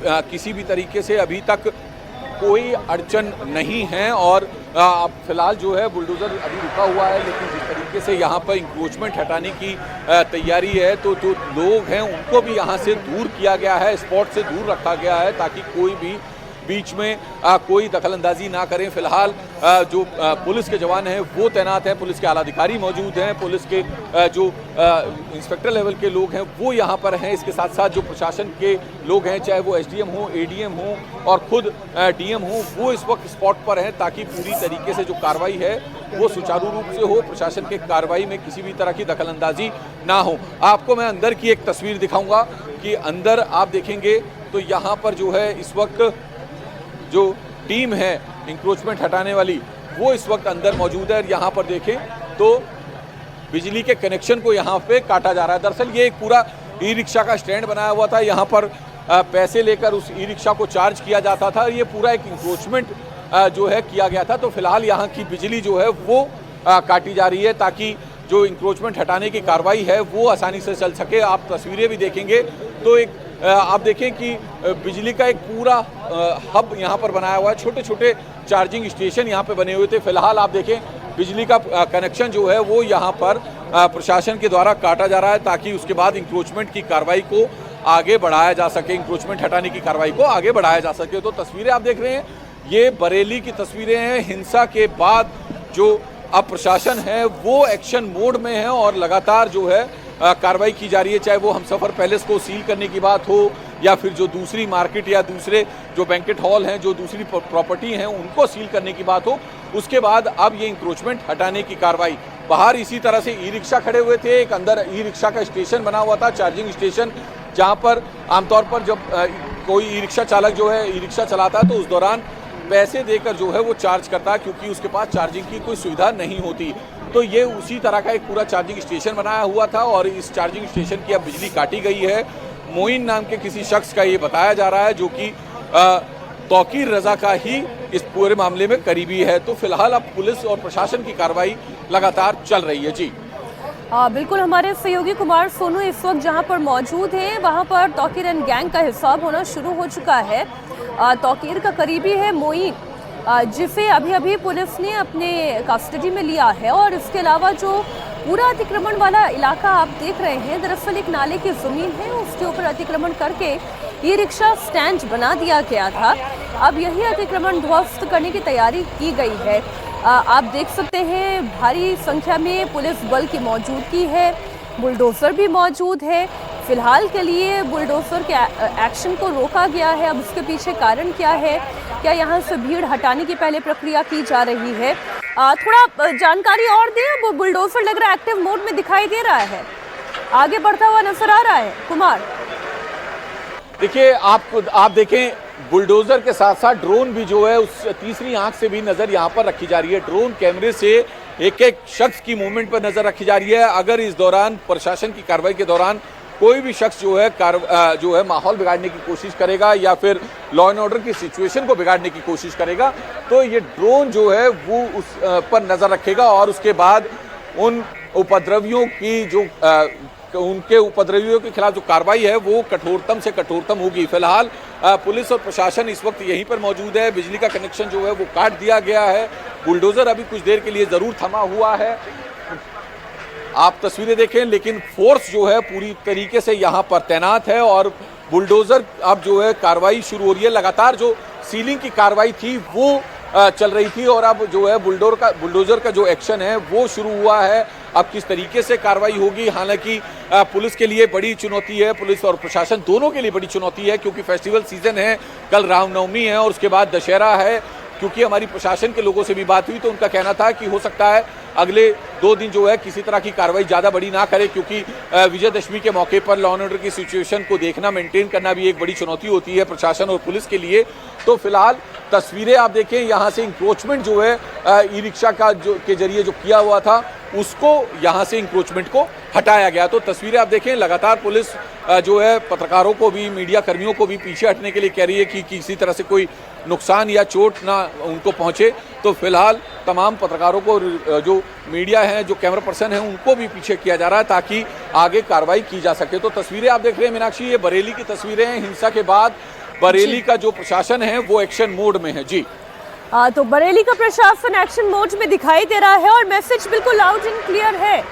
किसी भी तरीके से अभी तक कोई अड़चन नहीं है और फिलहाल जो है बुलडोज़र अभी रुका हुआ है, लेकिन जिस तरीके से यहाँ पर इंक्रोचमेंट हटाने की तैयारी है तो लोग हैं उनको भी यहाँ से दूर किया गया है, स्पॉट से दूर रखा गया है ताकि कोई भी बीच में कोई दखलंदाजी ना करें। फिलहाल जो पुलिस के जवान हैं वो तैनात हैं, पुलिस के आला अधिकारी मौजूद हैं, पुलिस के जो इंस्पेक्टर लेवल के लोग हैं वो यहाँ पर हैं। इसके साथ साथ जो प्रशासन के लोग हैं, चाहे वो एसडीएम हो, एडीएम हो और खुद डीएम हो, वो इस वक्त स्पॉट पर हैं ताकि पूरी तरीके से जो कार्रवाई है वो सुचारू रूप से हो, प्रशासन के कार्रवाई में किसी भी तरह की दखलंदाजी ना हो। आपको मैं अंदर की एक तस्वीर दिखाऊंगा कि अंदर आप देखेंगे तो यहाँ पर जो है इस वक्त जो टीम है इंक्रोचमेंट हटाने वाली वो इस वक्त अंदर मौजूद है। और यहाँ पर देखें तो बिजली के कनेक्शन को यहाँ पे काटा जा रहा है। दरअसल ये एक पूरा ई रिक्शा का स्टैंड बनाया हुआ था, यहाँ पर पैसे लेकर उस ई रिक्शा को चार्ज किया जाता था। ये पूरा एक इंक्रोचमेंट जो है किया गया था। तो फिलहाल यहाँ की बिजली जो है वो काटी जा रही है ताकि जो इंक्रोचमेंट हटाने की कार्रवाई है वो आसानी से चल सके। आप तस्वीरें भी देखेंगे तो एक आप देखें कि बिजली का एक पूरा हब यहाँ पर बनाया हुआ है, छोटे छोटे चार्जिंग स्टेशन यहाँ पे बने हुए थे। फिलहाल आप देखें बिजली का कनेक्शन जो है वो यहाँ पर प्रशासन के द्वारा काटा जा रहा है ताकि उसके बाद इंक्रोचमेंट की कार्रवाई को आगे बढ़ाया जा सके, इंक्रोचमेंट हटाने की कार्रवाई को आगे बढ़ाया जा सके। तो तस्वीरें आप देख रहे हैं, ये बरेली की तस्वीरें हैं। हिंसा के बाद जो अब प्रशासन है वो एक्शन मोड में है और लगातार जो है कार्रवाई की जा रही है, चाहे वो हमसफर पैलेस को सील करने की बात हो या फिर जो दूसरी मार्केट या दूसरे जो बैंकेट हॉल हैं, जो दूसरी प्रॉपर्टी हैं उनको सील करने की बात हो। उसके बाद अब ये इंक्रोचमेंट हटाने की कार्रवाई। बाहर इसी तरह से ई रिक्शा खड़े हुए थे, एक अंदर ई रिक्शा का स्टेशन बना हुआ था, चार्जिंग स्टेशन, जहाँ पर आमतौर पर जब कोई ई रिक्शा चालक जो है ई रिक्शा चलाता है तो उस दौरान पैसे देकर जो है वो चार्ज करता है क्योंकि उसके पास चार्जिंग की कोई सुविधा नहीं होती। तो ये उसी तरह का एक पूरा चार्जिंग स्टेशन बनाया हुआ था और इस चार्जिंग स्टेशन की अब बिजली काटी गई है। मोइन नाम के किसी शख्स का ये बताया जा रहा है जो कि तौकीर रजा का ही इस पूरे मामले में करीबी है। तो फिलहाल अब पुलिस और प्रशासन की कार्रवाई लगातार चल रही है। जी बिल्कुल, हमारे सहयोगी कुमार सोनू इस वक्त जहां पर मौजूद हैं वहां पर तौकीर एंड गैंग का हिसाब होना शुरू हो चुका है। तौकीर का करीबी है मोइन, जिसे अभी अभी पुलिस ने अपने कस्टडी में लिया है। और इसके अलावा जो पूरा अतिक्रमण वाला इलाका आप देख रहे हैं, दरअसल एक नाले की ज़मीन है, उसके ऊपर अतिक्रमण करके ये रिक्शा स्टैंड बना दिया गया था। अब यही अतिक्रमण ध्वस्त करने की तैयारी की गई है। आप देख सकते हैं भारी संख्या में पुलिस बल की मौजूदगी है, बुलडोज़र भी मौजूद है। फिलहाल के लिए बुलडोज़र के एक्शन को रोका गया है। अब उसके पीछे कारण क्या है, क्या यहाँ से भीड़ हटाने की पहले प्रक्रिया की जा रही है, थोड़ा जानकारी और दें। बुलडोज़र लग रहा है एक्टिव मोड में दिखाई दे रहा है, आगे बढ़ता हुआ नजर आ रहा है। कुमार देखिए, आप देखें बुलडोज़र के साथ साथ ड्रोन भी जो है उस तीसरी आंख से भी नज़र यहाँ पर रखी जा रही है। ड्रोन कैमरे से एक एक शख्स की मूवमेंट पर नज़र रखी जा रही है। अगर इस दौरान प्रशासन की कार्रवाई के दौरान कोई भी शख्स जो है माहौल बिगाड़ने की कोशिश करेगा या फिर लॉ एंड ऑर्डर की सिचुएशन को बिगाड़ने की कोशिश करेगा तो ये ड्रोन जो है वो उस पर नज़र रखेगा और उसके बाद उन उपद्रवियों की जो उनके उपद्रवियों के खिलाफ जो कार्रवाई है वो कठोरतम से कठोरतम होगी। फिलहाल पुलिस और प्रशासन इस वक्त यहीं पर मौजूद है। बिजली का कनेक्शन जो है वो काट दिया गया है। बुलडोज़र अभी कुछ देर के लिए ज़रूर थमा हुआ है, आप तस्वीरें देखें, लेकिन फोर्स जो है पूरी तरीके से यहाँ पर तैनात है और बुलडोज़र अब जो है कार्रवाई शुरू हो रही है। लगातार जो सीलिंग की कार्रवाई थी वो चल रही थी और अब जो है बुलडोज़र का जो एक्शन है वो शुरू हुआ है। अब किस तरीके से कार्रवाई होगी, हालांकि पुलिस के लिए बड़ी चुनौती है, पुलिस और प्रशासन दोनों के लिए बड़ी चुनौती है क्योंकि फेस्टिवल सीजन है, कल रामनवमी है और उसके बाद दशहरा है। क्योंकि हमारी प्रशासन के लोगों से भी बात हुई तो उनका कहना था कि हो सकता है अगले 2 दिन जो है किसी तरह की कार्रवाई ज़्यादा बड़ी ना करे क्योंकि विजयदशमी के मौके पर लॉ एंड ऑर्डर की सिचुएशन को देखना, मेंटेन करना भी एक बड़ी चुनौती होती है प्रशासन और पुलिस के लिए। तो फिलहाल तस्वीरें आप देखें, यहाँ से इंक्रोचमेंट जो है ई रिक्शा का जो के जरिए जो किया हुआ था उसको यहाँ से इंक्रोचमेंट को हटाया गया। तो तस्वीरें आप देखें, लगातार पुलिस जो है पत्रकारों को भी, मीडिया कर्मियों को भी पीछे हटने के लिए कह रही है कि किसी तरह से कोई नुकसान या चोट ना उनको पहुँचे। तो फिलहाल तमाम पत्रकारों को, जो मीडिया हैं, जो कैमरा पर्सन हैं, उनको भी पीछे किया जा रहा है ताकि आगे कार्रवाई की जा सके। तो तस्वीरें आप देख रहे हैं मीनाक्षी, ये बरेली की तस्वीरें हैं। हिंसा के बाद बरेली का जो प्रशासन है वो एक्शन मोड में है। जी तो बरेली का प्रशासन एक्शन मोड में दिखाई दे रहा है और मैसेज बिल्कुल लाउड एंड क्लियर है